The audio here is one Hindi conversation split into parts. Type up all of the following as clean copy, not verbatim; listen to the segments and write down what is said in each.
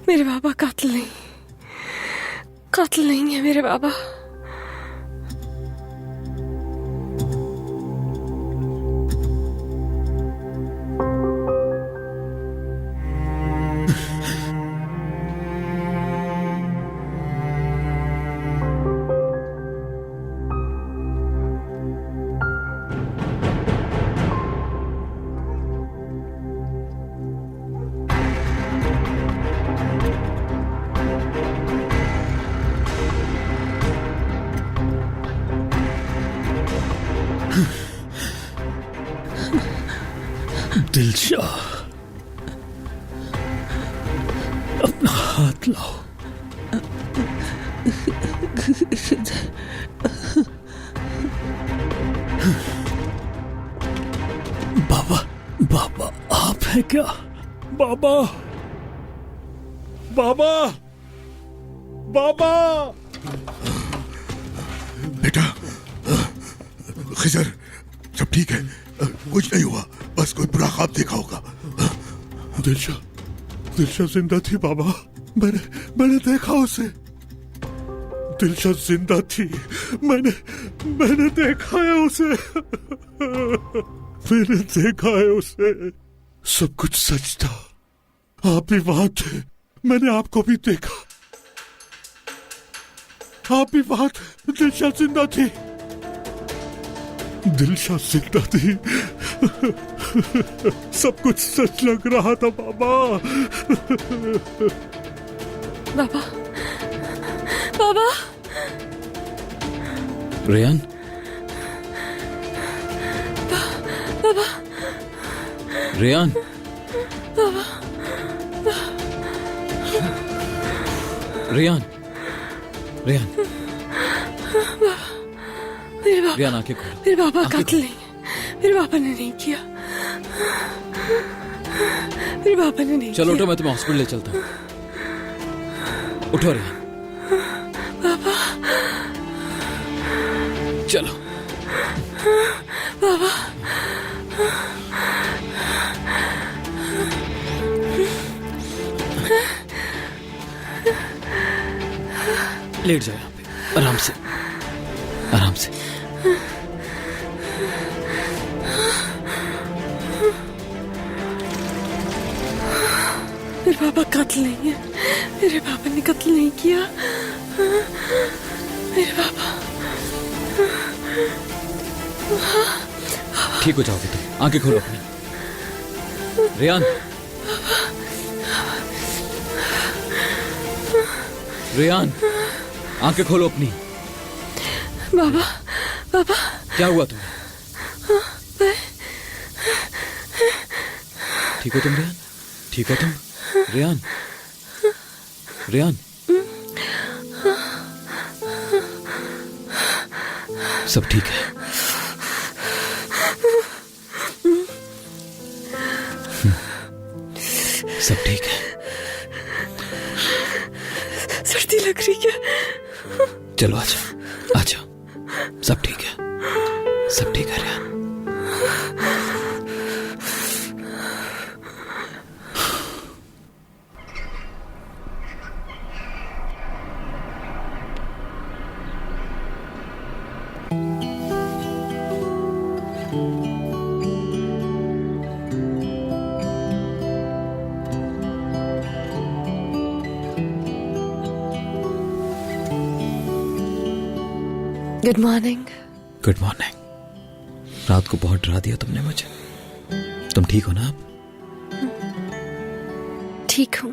मेरे बाबा कातिल नहीं है मेरे बाबा। दिलशाह, अपना हाथ लाओ। बाबा, बाबा आप हैं क्या? बाबा, बाबा, बाबा। बेटा, खिजर, सब ठीक है? कुछ नहीं हुआ, बस कोई बुरा ख्वाब देखा होगा। दिलशा जिंदा थी बाबा। मैंने देखा उसे। दिलशा जिंदा थी। मैंने देखा है उसे। मैंने देखा है उसे। सब कुछ सच था। आप भी वहां थे। मैंने आपको भी देखा। आप भी वहां थे। दिलशा जिंदा थी। दिलशा जिंदा थी। सब कुछ सच लग रहा था बाबा। बाबा, बाबा। रेयान, बाबा, रेयान, बाबा, रेयान, रेयान, मेरे बाबा, रेयान आंखें खोलो। मेरे बाबा कातिल नहीं है। मेरे पापा ने नहीं किया। मेरे पापा ने नहीं चलो किया। उठो, मैं तुम्हें हॉस्पिटल ले चलता हूँ। उठो रेयान। बाबा, चलो। बाबा, लेट जाओ यहाँ पे, आराम से, आराम से। मेरे पापा कातिल नहीं है। मेरे पापा ने कत्ल नहीं किया। मेरे पापा। ठीक हो जाओगे तुम, आंखें खोलो अपनी। रेयान, रेयान, आंखें खोलो अपनी। बाबा, बाबा। क्या हुआ तुम्हें? ठीक हो तुम रेयान? ठीक हो तुम रेयान? रेयान, सब ठीक है? सब ठीक है? सर्दी लग रही है। चलो आजा, आजा, सब ठीक है, सब ठीक है Rayan. Good morning. Good morning. रात को बहुत डरा दिया तुमने मुझे। तुम ठीक हो ना अब? ठीक हूँ।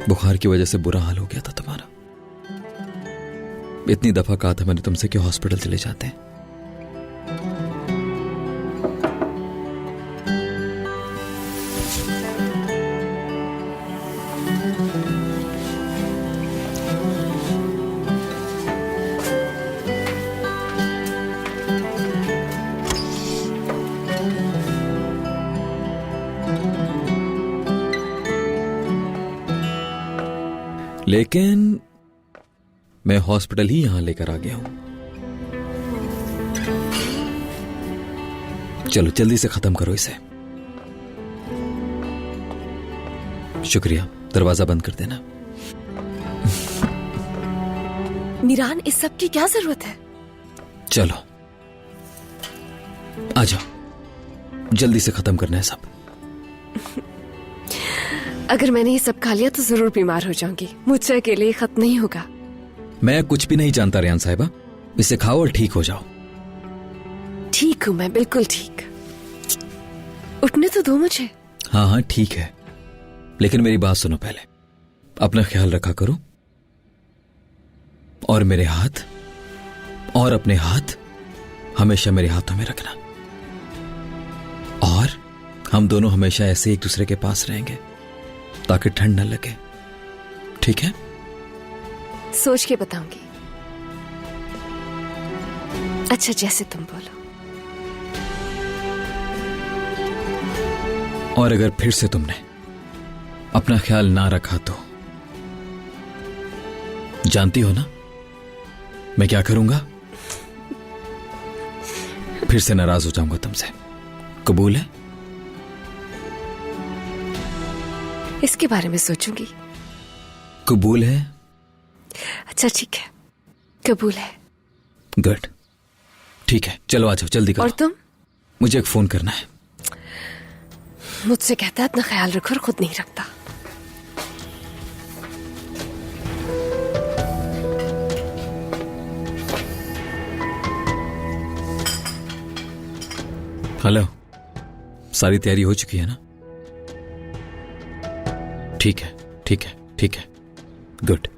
बुखार की वजह से बुरा हाल हो गया था तुम्हारा। इतनी दफा कहा था मैंने तुमसे कि हॉस्पिटल चले जाते हैं। लेकिन मैं हॉस्पिटल ही यहां लेकर आ गया हूं। चलो जल्दी से खत्म करो इसे। शुक्रिया, दरवाजा बंद कर देना। मीरान, इस सब की क्या जरूरत है? चलो आ जाओ, जल्दी से खत्म करना है सब। अगर मैंने ये सब खा लिया तो जरूर बीमार हो जाऊंगी। मुझसे अकेले ये खत्म नहीं होगा। मैं कुछ भी नहीं जानता रेहान साहिबा, इसे खाओ और ठीक हो जाओ। ठीक हूं मैं, बिल्कुल ठीक। उठने तो दो मुझे। हाँ हाँ ठीक है, लेकिन मेरी बात सुनो पहले। अपना ख्याल रखा करो, और मेरे हाथ और अपने हाथ हमेशा मेरे हाथों में रखना, और हम दोनों हमेशा ऐसे एक दूसरे के पास रहेंगे ताकि ठंड न लगे, ठीक है? सोच के बताऊंगी। अच्छा, जैसे तुम बोलो। और अगर फिर से तुमने अपना ख्याल ना रखा तो जानती हो ना मैं क्या करूंगा? फिर से नाराज हो जाऊंगा तुमसे। कबूल है? इसके बारे में सोचूंगी। कबूल है? अच्छा ठीक है, कबूल है। गुड, ठीक है, चलो आ जाओ, जल्दी करो। और तुम? मुझे एक फोन करना है। मुझसे कहता है अपना ख्याल रखो और खुद नहीं रखता। हेलो, सारी तैयारी हो चुकी है ना? ठीक है ठीक है ठीक है, गुड।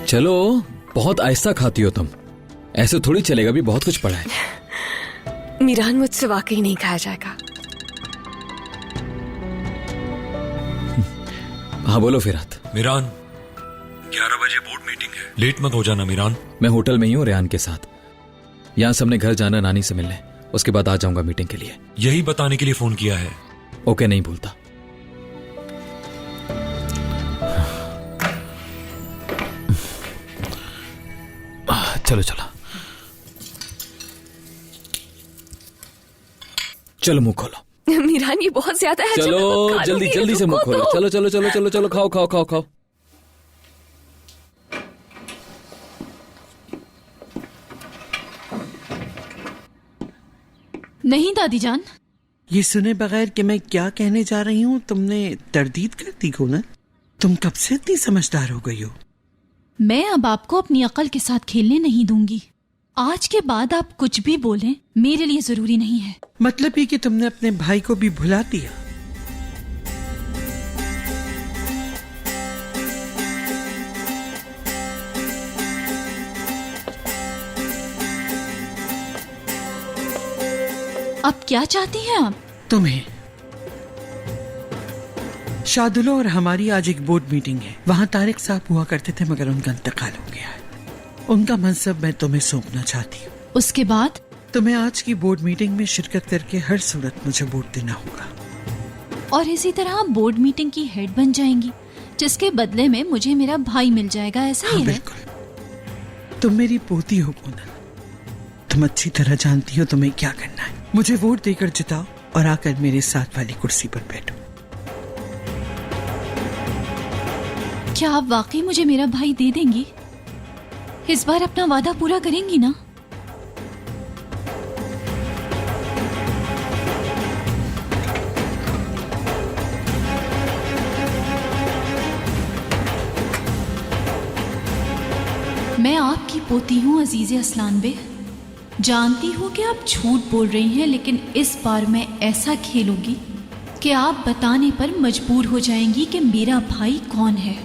चलो, बहुत आहिस्ता खाती हो तुम, ऐसे थोड़ी चलेगा, भी बहुत कुछ पड़ा है। मीरान, मुझसे वाकई नहीं खाया जाएगा। हाँ बोलो फिरात। मीरान, 11 बजे बोर्ड मीटिंग है, लेट मत हो जाना मीरान। मैं होटल में ही हूँ रेहान के साथ, यहां से हमने घर जाना नानी से मिलने, उसके बाद आ जाऊंगा मीटिंग के लिए। यही बताने के लिए फोन किया है। ओके, नहीं भूलता। चलो चलो चलो, मुंह खोलो। मीरान, ये बहुत ज्यादा है। चलो जल्दी जल्दी से मुंह खोलो। चलो चलो चलो चलो चलो, खाओ खाओ खाओ खाओ। नहीं दादी जान। ये सुने बगैर कि मैं क्या कहने जा रही हूँ तुमने तरदीद कर दी को ना? तुम कब से इतनी समझदार हो गई हो? मैं अब आपको अपनी अकल के साथ खेलने नहीं दूंगी। आज के बाद आप कुछ भी बोलें मेरे लिए जरूरी नहीं है। मतलब ये कि तुमने अपने भाई को भी भुला दिया? अब क्या चाहती हैं आप? तुम्हें। शादुलो और हमारी आज एक बोर्ड मीटिंग है। वहाँ तारिक साहब हुआ करते थे मगर उनका इंतकाल हो गया है। उनका मनसब मैं तुम्हें सौंपना चाहती हूँ। उसके बाद? तुम्हें आज की बोर्ड मीटिंग में शिरकत करके हर सूरत मुझे वोट देना होगा। और इसी तरह आप बोर्ड मीटिंग की हेड बन जाएंगी, जिसके बदले में मुझे मेरा भाई मिल जाएगा, ऐसा ही है? बिल्कुल। तुम मेरी पोती हो पूनम, तुम अच्छी तरह जानती हो तुम्हें क्या करना है। मुझे वोट देकर जिताओ और आकर मेरे साथ वाली कुर्सी पर बैठो। क्या आप वाकई मुझे मेरा भाई दे देंगी? इस बार अपना वादा पूरा करेंगी ना? मैं आपकी पोती हूँ अजीज़े असलान बे। जानती हूँ कि आप झूठ बोल रही हैं, लेकिन इस बार मैं ऐसा खेलूंगी कि आप बताने पर मजबूर हो जाएंगी कि मेरा भाई कौन है।